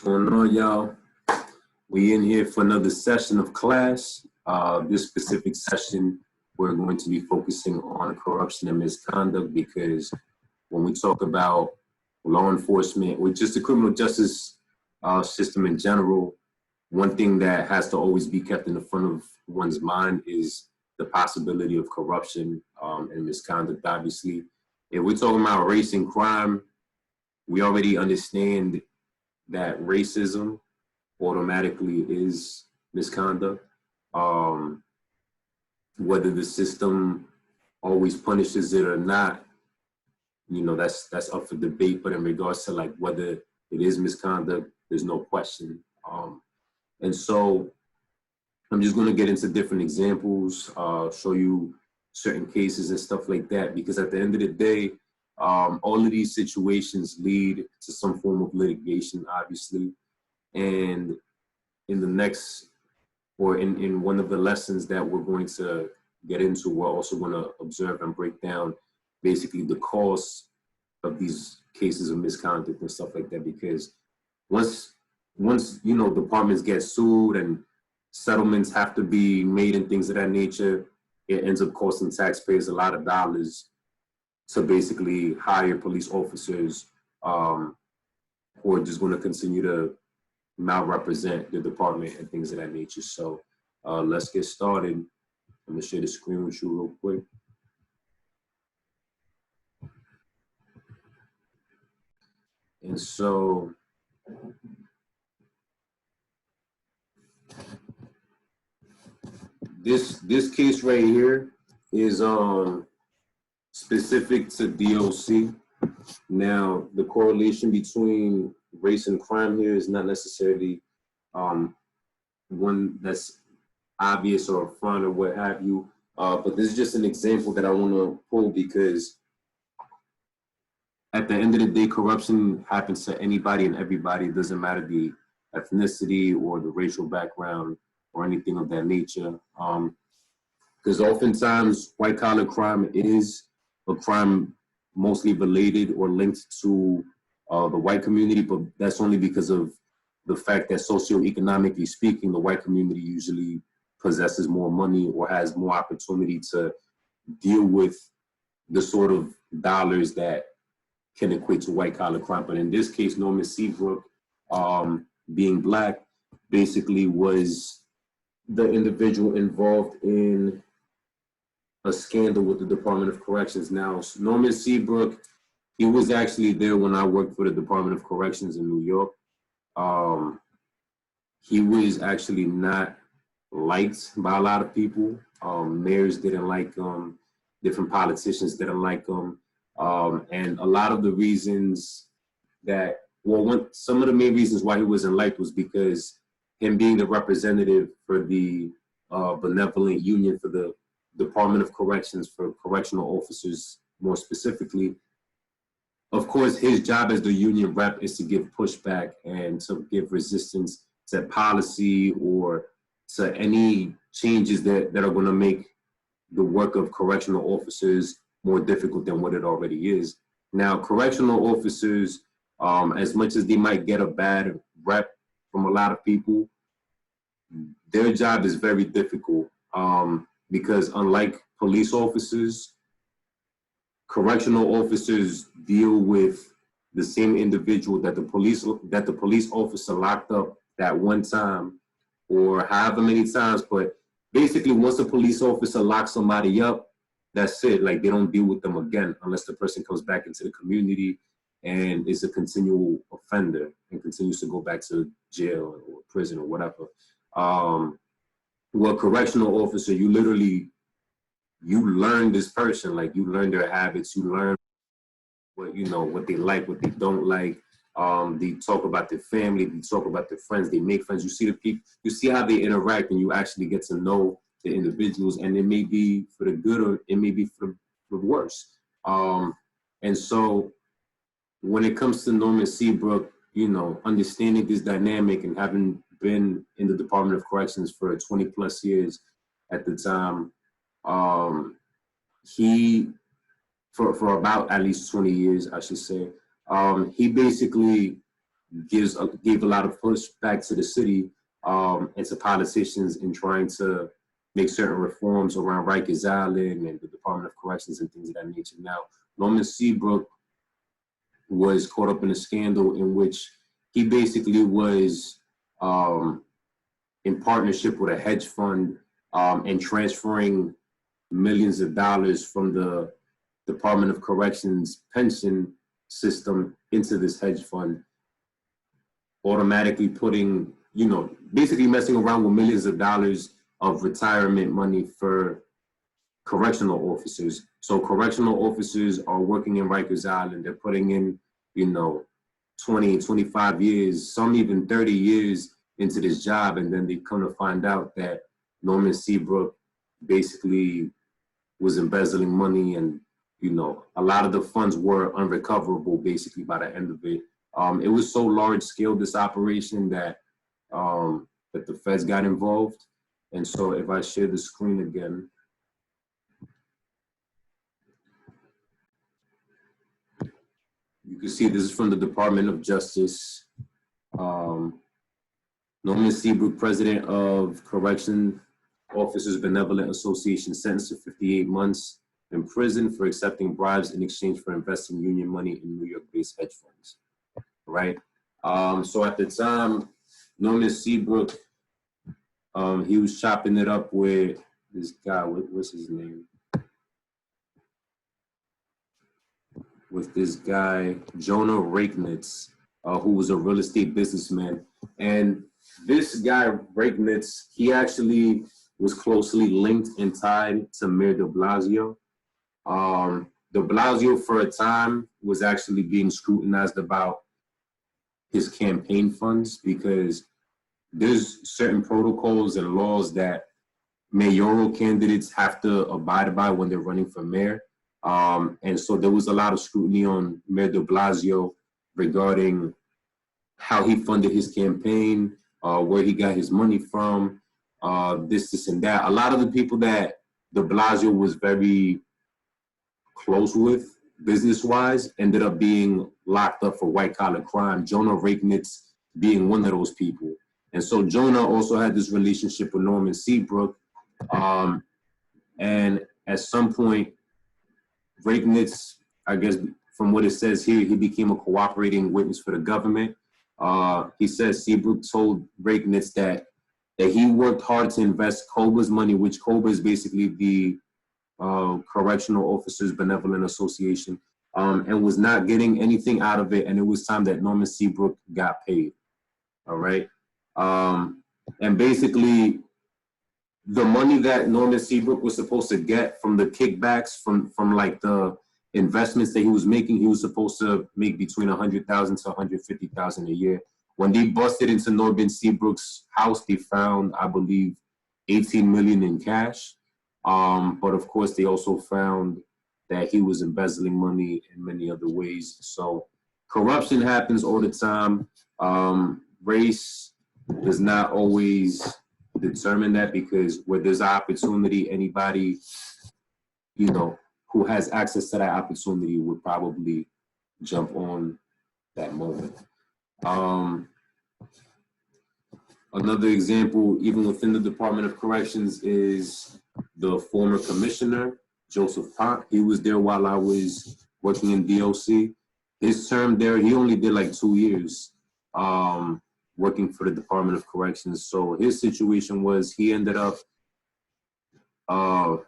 What's going on, y'all? We in here for another session of class. This specific session, we're going to be focusing on corruption and misconduct, because when we talk about law enforcement or just the criminal justice system in general, one thing that has to always be kept in the front of one's mind is the possibility of corruption and misconduct, obviously. If we're talking about race and crime, we already understand that racism automatically is misconduct. Whether the system always punishes it or not, you know, that's up for debate. But in regards to like whether it is misconduct, there's no question. And so I'm just going to get into different examples, show you certain cases and stuff like that, because at the end of the day, all of these situations lead to some form of litigation, obviously. And in the next, or in one of the lessons that we're going to get into, we're also going to observe and break down basically the cause of these cases of misconduct and stuff like that. Because once you know, departments get sued and settlements have to be made and things of that nature, it ends up costing taxpayers a lot of dollars to basically hire police officers who are just going to continue to malrepresent the department and things of that nature. So let's get started. I'm going to share the screen with you real quick. And so this case right here is specific to DOC. Now, the correlation between race and crime here is not necessarily one that's obvious or fun or what have you, but this is just an example that I want to pull, because at the end of the day, corruption happens to anybody and everybody. It doesn't matter the ethnicity or the racial background or anything of that nature. Because oftentimes white collar crime is a crime mostly related or linked to the white community, but that's only because of the fact that socioeconomically speaking, the white community usually possesses more money or has more opportunity to deal with the sort of dollars that can equate to white collar crime. But in this case, Norman Seabrook, being black, basically was the individual involved in a scandal with the Department of Corrections. Now, Norman Seabrook, he was actually there when I worked for the Department of Corrections in New York. He was actually not liked by a lot of people. Mayors didn't like him. Different politicians didn't like him. And a lot of the reasons that, well, some of the main reasons why he wasn't liked was because him being the representative for the benevolent union for the Department of Corrections, for correctional officers more specifically. Of course, his job as the union rep is to give pushback and to give resistance to policy or to any changes that are going to make the work of correctional officers more difficult than what it already is. Now, correctional officers, as much as they might get a bad rep from a lot of people, their job is very difficult. Because unlike police officers, correctional officers deal with the same individual that the police officer locked up that one time or however many times. But basically, once a police officer locks somebody up, that's it. Like, they don't deal with them again unless the person comes back into the community and is a continual offender and continues to go back to jail or prison or whatever. Well, correctional officer, you learn this person, like you learn their habits, you learn what, you know, what they like, what they don't like. They talk about their family, they talk about their friends, they make friends. You see the people, you see how they interact, and you actually get to know the individuals, and it may be for the good or it may be for the worse. And so when it comes to Norman Seabrook, you know, understanding this dynamic and having been in the Department of Corrections for 20 plus years at the time, he, for about at least 20 years, I should say, he basically gave a lot of push back to the city and to politicians in trying to make certain reforms around Rikers Island and the Department of Corrections and things of that nature. Now, Norman Seabrook was caught up in a scandal in which he basically was in partnership with a hedge fund and transferring millions of dollars from the Department of Corrections pension system into this hedge fund, automatically putting, basically messing around with millions of dollars of retirement money for correctional officers. So correctional officers are working in Rikers Island. They're putting in, 20, 25 years, some even 30 years into this job. And then they come to find out that Norman Seabrook basically was embezzling money, and, a lot of the funds were unrecoverable basically by the end of it. It was so large scale, this operation, that the feds got involved. And so if I share the screen again, you can see this is from the Department of Justice. Norman Seabrook, president of Correction Officers Benevolent Association, sentenced to 58 months in prison for accepting bribes in exchange for investing union money in New York-based hedge funds, right? So at the time, Norman Seabrook, he was chopping it up with this guy, what's his name? With this guy, Jonah Raknitz, who was a real estate businessman. And this guy, Raknitz, he actually was closely linked and tied to Mayor de Blasio. De Blasio, for a time, was actually being scrutinized about his campaign funds, because there's certain protocols and laws that mayoral candidates have to abide by when they're running for mayor. And so there was a lot of scrutiny on Mayor de Blasio regarding how he funded his campaign, where he got his money from, this and that. A lot of the people that de Blasio was very close with, business-wise, ended up being locked up for white-collar crime, Jonah Raknitz being one of those people. And so Jonah also had this relationship with Norman Seabrook. And at some point, Raknitz, I guess from what it says here, he became a cooperating witness for the government. He says Seabrook told Raknitz that he worked hard to invest COBA's money, which COBA is basically the Correctional Officers Benevolent Association, and was not getting anything out of it. And it was time that Norman Seabrook got paid. All right. And basically, the money that Norman Seabrook was supposed to get from the kickbacks from like the investments that he was making, he was supposed to make between $100,000 to $150,000 a year. When they busted into Norman Seabrook's house, they found, I believe, $18 million in cash. But of course, they also found that he was embezzling money in many other ways. So corruption happens all the time. Race does not always determine that, because where there's opportunity, anybody, who has access to that opportunity would probably jump on that moment. Another example, even within the Department of Corrections, is the former commissioner, Joseph Pont. He was there while I was working in DOC. His term there, he only did like 2 years working for the Department of Corrections. So his situation was he ended up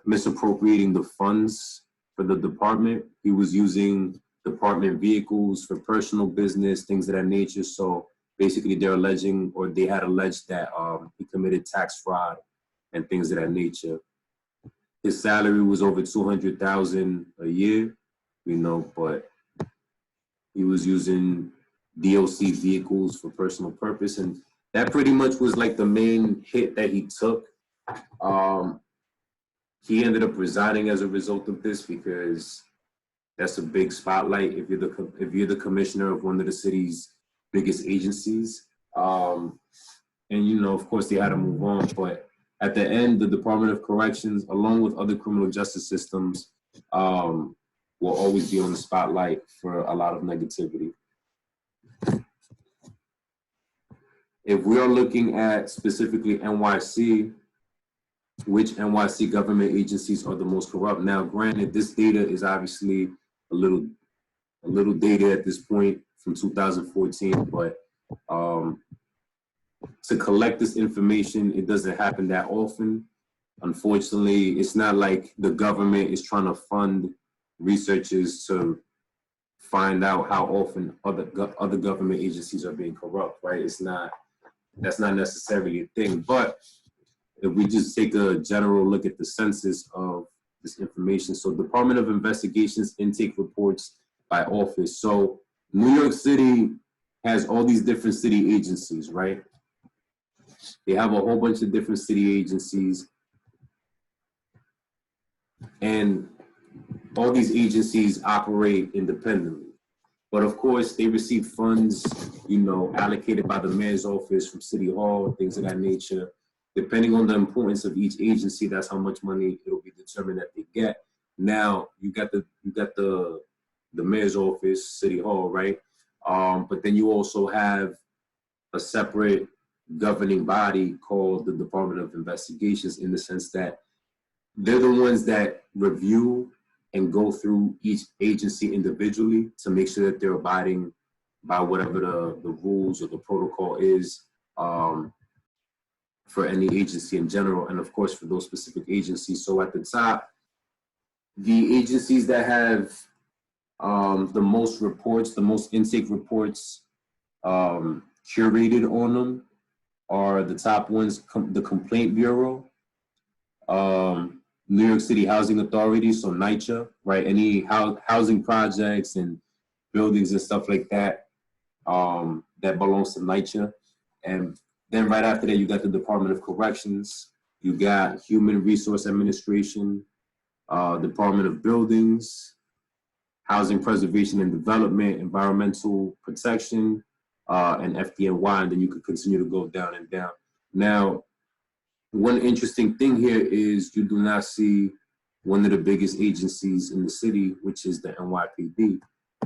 misappropriating the funds for the department. He was using department vehicles for personal business, things of that nature. So basically they're alleging, or they had alleged, that he committed tax fraud and things of that nature. His salary was over $200,000 a year, but he was using DOC vehicles for personal purpose. And that pretty much was like the main hit that he took. He ended up resigning as a result of this, because that's a big spotlight if you're the commissioner of one of the city's biggest agencies. And of course they had to move on, but at the end, the Department of Corrections, along with other criminal justice systems, will always be on the spotlight for a lot of negativity. if we are looking at specifically NYC, which NYC government agencies are the most corrupt? Now, granted, this data is obviously a little dated at this point from 2014, but to collect this information, it doesn't happen that often. Unfortunately, it's not like the government is trying to fund researchers to find out how often other government agencies are being corrupt, right? That's not necessarily a thing. But if we just take a general look at the census of this information, so Department of Investigations intake reports by office. So New York City has all these different city agencies, right? They have a whole bunch of different city agencies, and all these agencies operate independently. But of course, they receive funds, you know, allocated by the mayor's office from City Hall, things of that nature. Depending on the importance of each agency, that's how much money it'll be determined that they get. Now, you got the mayor's office, City Hall, right? But then you also have a separate governing body called the Department of Investigations, in the sense that they're the ones that review and go through each agency individually to make sure that they're abiding by whatever the rules or the protocol is for any agency in general, and of course for those specific agencies. So at the top, the agencies that have the most reports, the most intake reports curated on them are the top ones: the Complaint Bureau, New York City Housing Authority, so NYCHA, right? Any housing projects and buildings and stuff like that, that belongs to NYCHA. And then right after that, you got the Department of Corrections, you got Human Resource Administration, Department of Buildings, Housing Preservation and Development, Environmental Protection, and FDNY, and then you could continue to go down and down. Now, one interesting thing here is you do not see one of the biggest agencies in the city, which is the NYPD.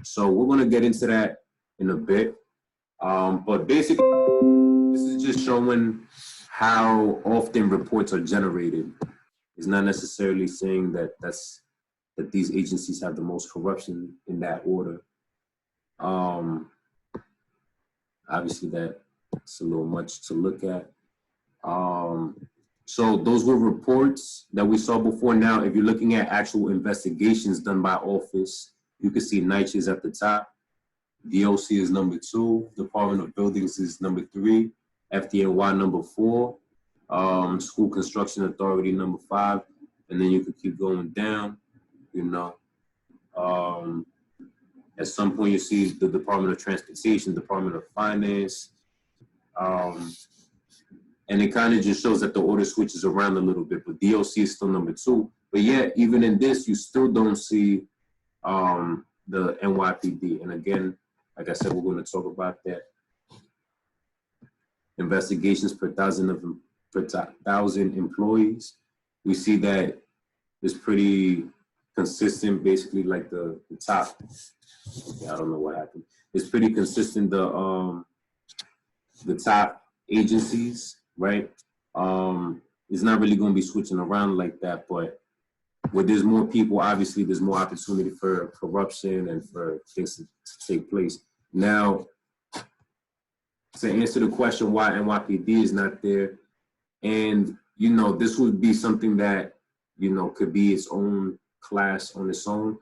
So we're going to get into that in a bit. But basically, this is just showing how often reports are generated. It's not necessarily saying that these agencies have the most corruption in that order. Obviously, that's a little much to look at. So those were reports that we saw before. Now, if you're looking at actual investigations done by office, you can see NYCHA is at the top. DOC is number 2. Department of Buildings is number 3. FDNY number 4. School Construction Authority number 5. And then you can keep going down, you know. At some point, you see the Department of Transportation, Department of Finance. And it kind of just shows that the order switches around a little bit, but DOC is still number 2. But yet, even in this, you still don't see the NYPD. And again, like I said, we're going to talk about that. Investigations per thousand employees. We see that it's pretty consistent, basically like the top. I don't know what happened. It's pretty consistent, the top agencies, right? It's not really going to be switching around like that, but where there's more people, obviously there's more opportunity for corruption and for things to take place. Now, to answer the question why NYPD is not there, and you know, this would be something that, you know, could be its own class on its own,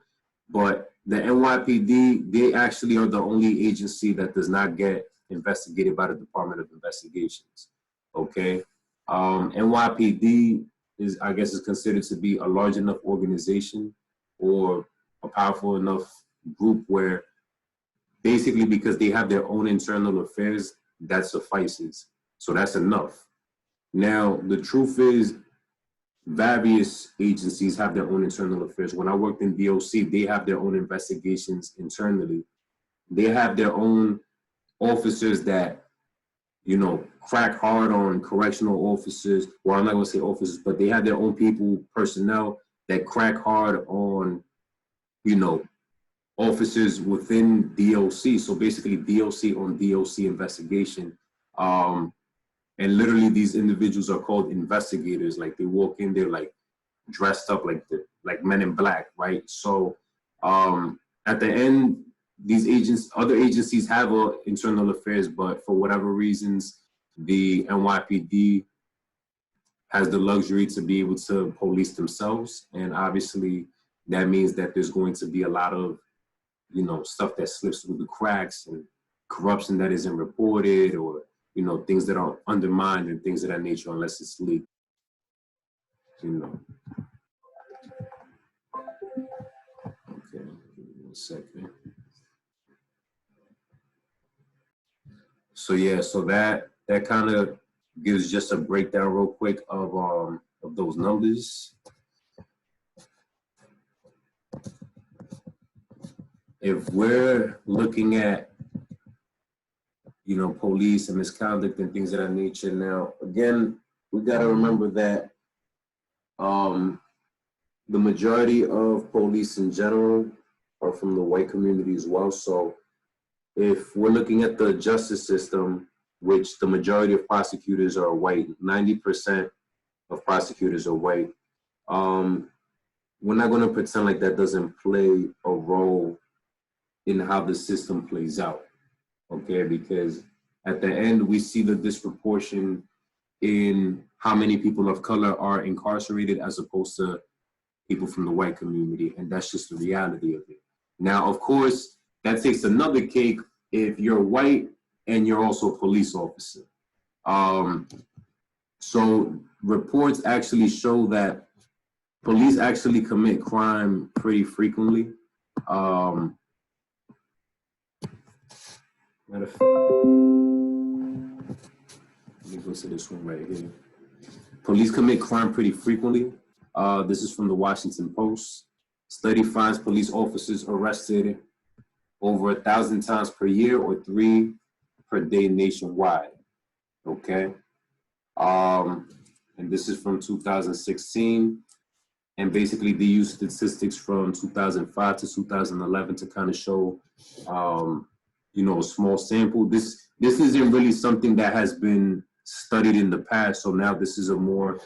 but the NYPD, they actually are the only agency that does not get investigated by the Department of Investigations. Okay, NYPD is, I guess, is considered to be a large enough organization or a powerful enough group where basically, because they have their own internal affairs, that suffices. So that's enough. Now, the truth is, various agencies have their own internal affairs. When I worked in DOC, they have their own investigations internally. They have their own officers that, you know, crack hard on correctional officers. Well, I'm not going to say officers, but they have their own people, personnel that crack hard on, you know, officers within DOC. So basically DOC on DOC investigation. And literally these individuals are called investigators. Like they walk in, they're like dressed up like men in black, right? So at the end, these other agencies have internal affairs, but for whatever reasons, the NYPD has the luxury to be able to police themselves. And obviously that means that there's going to be a lot of, stuff that slips through the cracks and corruption that isn't reported, or, things that are undermined and things of that nature unless it's leaked, Okay, give me 1 second. So yeah, so that kind of gives just a breakdown real quick of those numbers. If we're looking at police and misconduct and things of that nature, now again, we got to remember that the majority of police in general are from the white community as well. So if we're looking at the justice system, which the majority of prosecutors are white, 90% of prosecutors are white, we're not going to pretend like that doesn't play a role in how the system plays out, okay? Because at the end, we see the disproportion in how many people of color are incarcerated as opposed to people from the white community, and that's just the reality of it. Now, of course, that takes another cake if you're white and you're also a police officer. So reports actually show that police actually commit crime pretty frequently. Matter of fact, let me go to this one right here. Police commit crime pretty frequently. This is from the Washington Post. Study finds police officers arrested over 1,000 times per year, or 3 per day nationwide. Okay. And this is from 2016. And basically they use statistics from 2005 to 2011 to kind of show, a small sample. This isn't really something that has been studied in the past. So now this is a more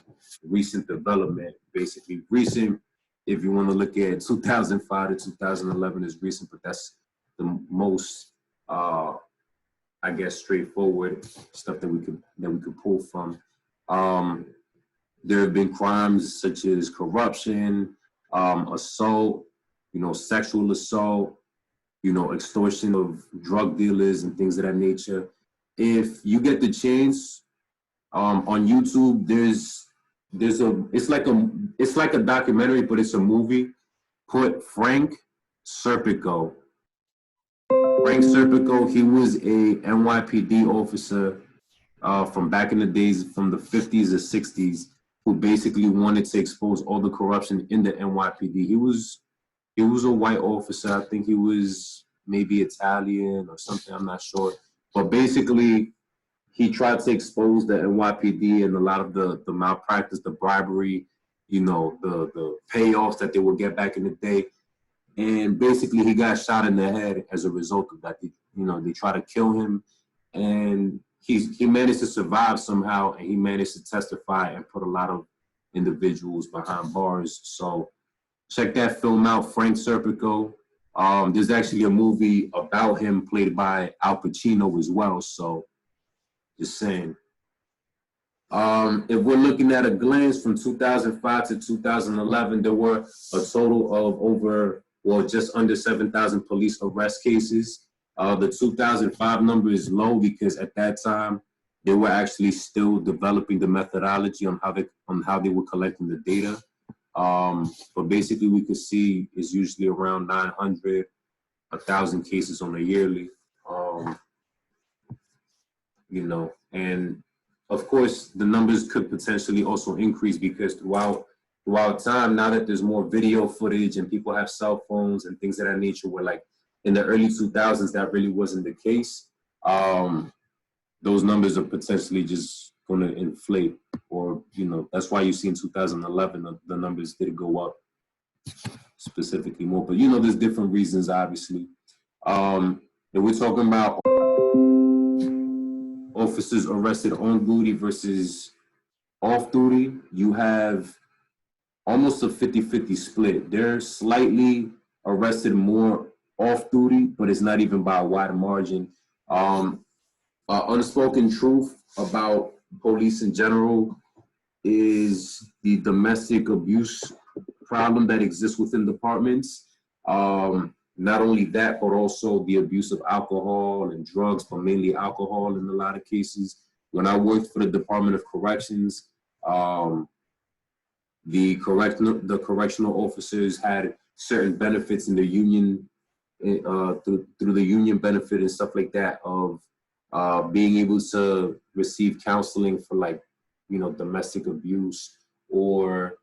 recent development, basically recent. If you want to look at 2005 to 2011 is recent, but that's the most, I guess, straightforward stuff that we could pull from. There have been crimes such as corruption, assault, sexual assault, extortion of drug dealers and things of that nature. If you get the chance, on YouTube, it's like a documentary, but it's a movie. Put Frank Serpico. Frank Serpico, he was a NYPD officer from back in the days, from the 50s or 60s, who basically wanted to expose all the corruption in the NYPD. He was a white officer. I think he was maybe Italian or something, I'm not sure. But basically, he tried to expose the NYPD and a lot of the malpractice, the bribery, the payoffs that they would get back in the day. And basically, he got shot in the head as a result of that. They tried to kill him, and he managed to survive somehow, and he managed to testify and put a lot of individuals behind bars. So check that film out, Frank Serpico. There's actually a movie about him played by Al Pacino as well. So just saying. If we're looking at a glance from 2005 to 2011, there were a total of just under 7,000 police arrest cases. The 2005 number is low because at that time, they were actually still developing the methodology on how they were collecting the data. But basically, we could see it's usually around 900, 1,000 cases on a yearly. And of course, the numbers could potentially also increase because throughout time, now that there's more video footage and people have cell phones and things of that nature, where like in the early 2000s, that really wasn't the case. Those numbers are potentially just going to inflate, or, that's why you see in 2011, the numbers did go up specifically more, but there's different reasons, obviously. If we're talking about officers arrested on duty versus off duty, you have almost a 50-50 split. They're slightly arrested more off duty, but it's not even by a wide margin. Unspoken truth about police in general is the domestic abuse problem that exists within departments. Not only that, but also the abuse of alcohol and drugs, but mainly alcohol in a lot of cases. When I worked for the Department of Corrections, the correctional officers had certain benefits in the union, through the union benefit and stuff like that, of being able to receive counseling for, like, domestic abuse or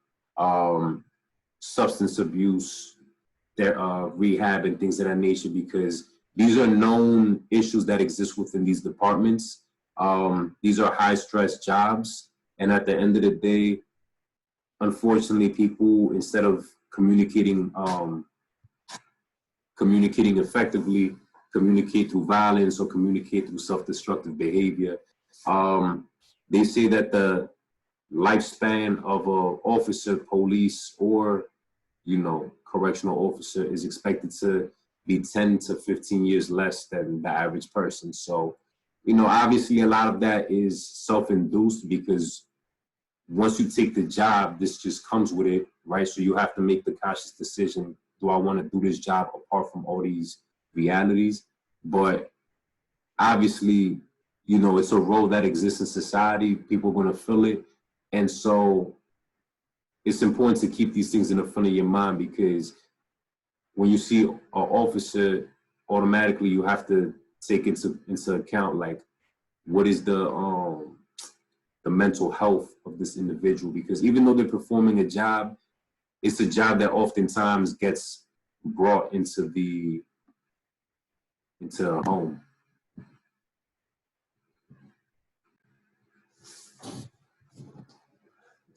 substance abuse, rehab and things of that nature, because these are known issues that exist within these departments. These are high stress jobs, and at the end of the day, unfortunately, people, instead of communicating effectively, communicate through violence or communicate through self-destructive behavior. They say that the lifespan of an officer, police, or correctional officer is expected to be 10 to 15 years less than the average person. So, obviously a lot of that is self-induced, because once you take the job, this just comes with it, right? So you have to make the conscious decision: do I want to do this job apart from all these realities? But obviously, it's a role that exists in society. People are going to fill it. And so it's important to keep these things in the front of your mind, because when you see an officer, automatically you have to take into account, like, what is the mental health of this individual, because even though they're performing a job, it's a job that oftentimes gets brought into a home.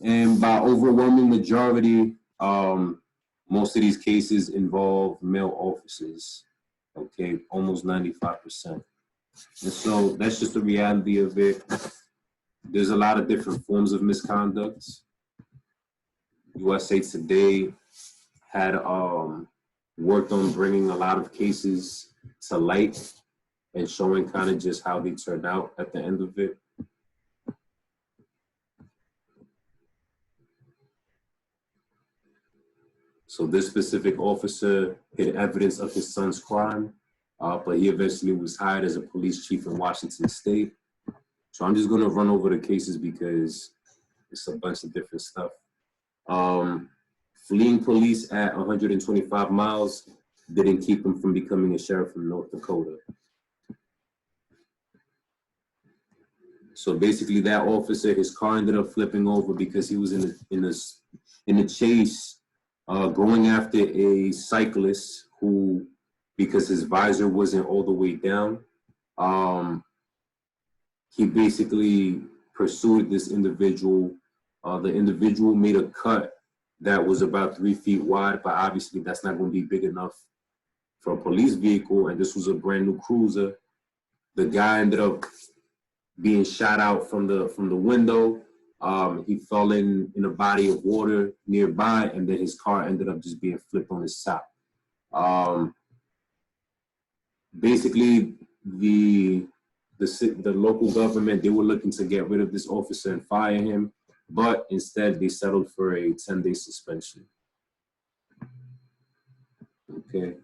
And by overwhelming majority, most of these cases involve male officers, okay, almost 95%. And so that's just the reality of it. There's a lot of different forms of misconduct. USA Today had worked on bringing a lot of cases to light and showing kind of just how they turned out at the end of it. So this specific officer hid evidence of his son's crime, but he eventually was hired as a police chief in Washington State. So I'm just going to run over the cases because it's a bunch of different stuff. Fleeing police at 125 miles didn't keep him from becoming a sheriff in North Dakota. So basically, that officer, his car ended up flipping over because he was in a chase, going after a cyclist who, because his visor wasn't all the way down, he basically pursued this individual. The individual made a cut that was about 3 feet wide, but obviously that's not going to be big enough for a police vehicle, and this was a brand new cruiser. The guy ended up being shot out from the window. He fell in a body of water nearby, and then his car ended up just being flipped on its top. Basically, the local government, they were looking to get rid of this officer and fire him, but instead they settled for a 10-day suspension. Okay.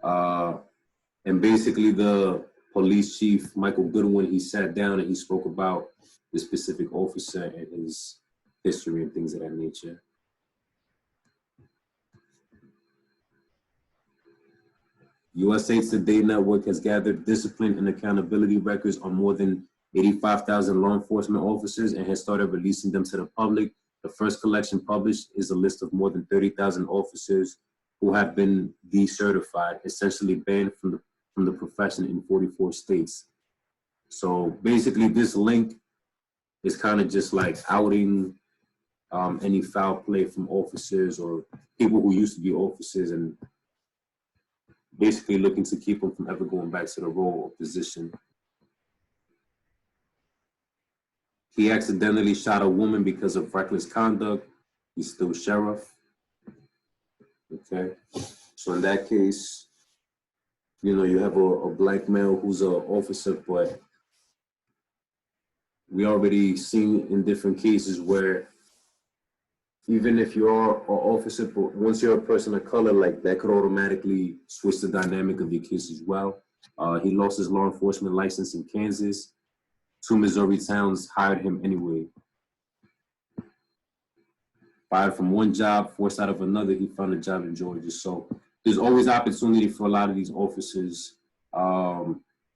And basically the police chief, Michael Goodwin, he sat down and he spoke about the specific officer and his history and things of that nature. USA Today Network has gathered discipline and accountability records on more than 85,000 law enforcement officers and has started releasing them to the public. The first collection published is a list of more than 30,000 officers who have been decertified, essentially banned from the profession in 44 states. So basically this link is kind of just like outing any foul play from officers or people who used to be officers, and basically looking to keep them from ever going back to the role or position. He accidentally shot a woman because of reckless conduct. He's still sheriff. Okay. So in that case, you know, you have a black male who's an officer, but we already seen in different cases where even if you are an officer, but once you're a person of color, like that could automatically switch the dynamic of your case as well. He lost his law enforcement license in Kansas. 2 Missouri towns hired him anyway. Fired from one job, forced out of another, he found a job in Georgia. So there's always opportunity for a lot of these officers,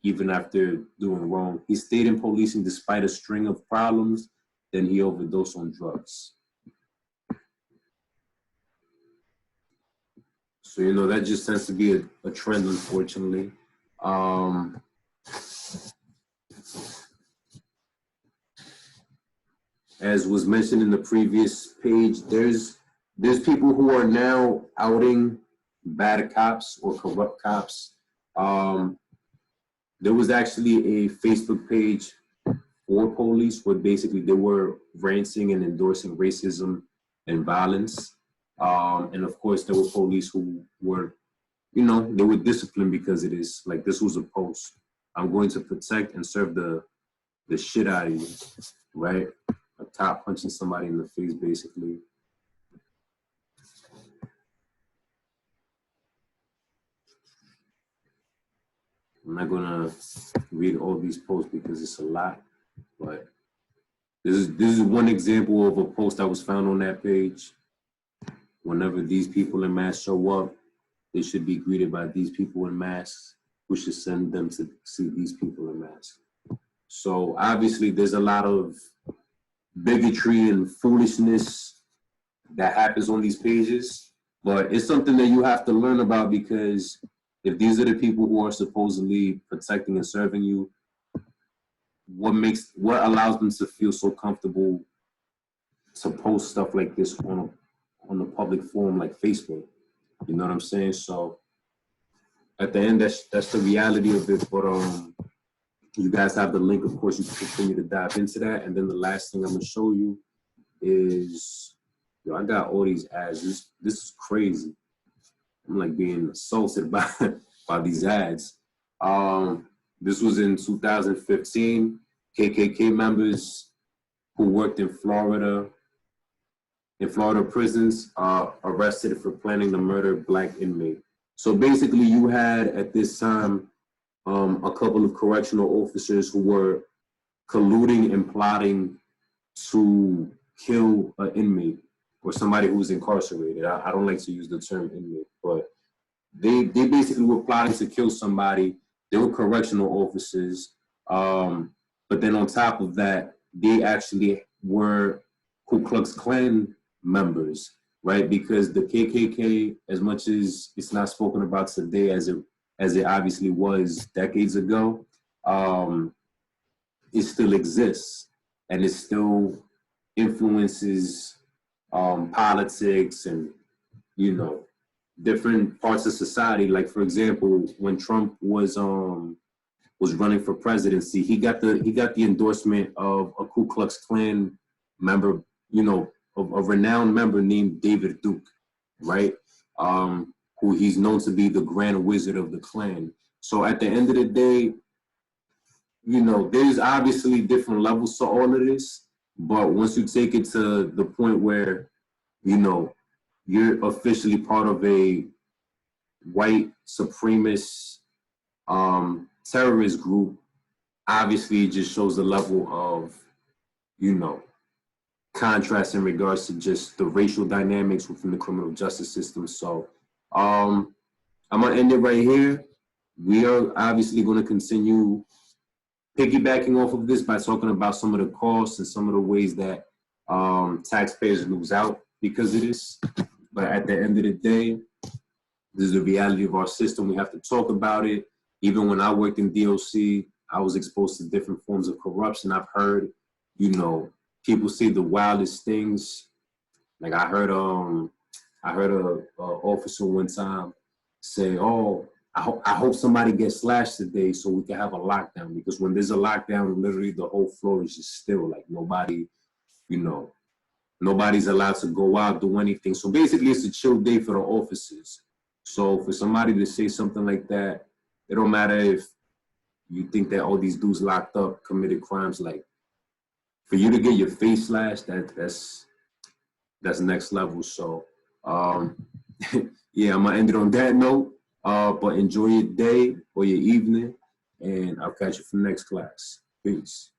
even after doing wrong. He stayed in policing despite a string of problems. Then he overdosed on drugs. So, you know, that just tends to be a trend, unfortunately. As was mentioned in the previous page, there's people who are now outing bad cops or corrupt cops. There was actually a Facebook page for police where basically they were ranting and endorsing racism and violence. And of course, there were police who were, you know, they were disciplined because it is like this was a post. I'm going to protect and serve the shit out of you, right? A cop punching somebody in the face, basically. I'm not gonna read all these posts because it's a lot, but this is one example of a post that was found on that page. Whenever these people in mass show up, they should be greeted by these people in masks. We should send them to see these people in masks. So obviously, there's a lot of bigotry and foolishness that happens on these pages, but it's something that you have to learn about, because if these are the people who are supposedly protecting and serving you, what allows them to feel so comfortable to post stuff like this on a public forum like Facebook? You know what I'm saying? So at the end, that's the reality of it. But you guys have the link. Of course, you can continue to dive into that. And then the last thing I'm gonna show you is, yo, I got all these ads. This is crazy. I'm like being assaulted by these ads. This was in 2015. KKK members who worked in Florida prisons arrested for planning to murder Black inmate. So basically, you had at this time a couple of correctional officers who were colluding and plotting to kill an inmate or somebody who was incarcerated. I don't like to use the term inmate, but they basically were plotting to kill somebody. They were correctional officers. But then on top of that, they actually were Ku Klux Klan members, right? Because the KKK, as much as it's not spoken about today as it obviously was decades ago, it still exists, and it still influences politics and, you know, different parts of society. Like, for example, when Trump was running for presidency, he got the endorsement of a Ku Klux Klan member, you know, a renowned member named David Duke, right? Who he's known to be the Grand Wizard of the Klan. So at the end of the day, you know, there's obviously different levels to all of this, but once you take it to the point where, you know, you're officially part of a white supremacist terrorist group, obviously it just shows the level of, you know, contrast in regards to just the racial dynamics within the criminal justice system. So I'm gonna end it right here. We are obviously going to continue piggybacking off of this by talking about some of the costs and some of the ways that taxpayers lose out because of this. But at the end of the day, this is the reality of our system. We have to talk about it. Even when I worked in DOC, I was exposed to different forms of corruption. I've heard, you know, people say the wildest things. Like I heard a officer one time say, "Oh, I hope somebody gets slashed today so we can have a lockdown, because when there's a lockdown, literally the whole floor is just still, like nobody, you know, nobody's allowed to go out, do anything. So basically it's a chill day for the officers. So for somebody to say something like that, it don't matter if you think that all these dudes locked up committed crimes, like for you to get your face slashed, that's next level. So yeah, I'm gonna end it on that note. But enjoy your day or your evening, and I'll catch you for the next class. Peace.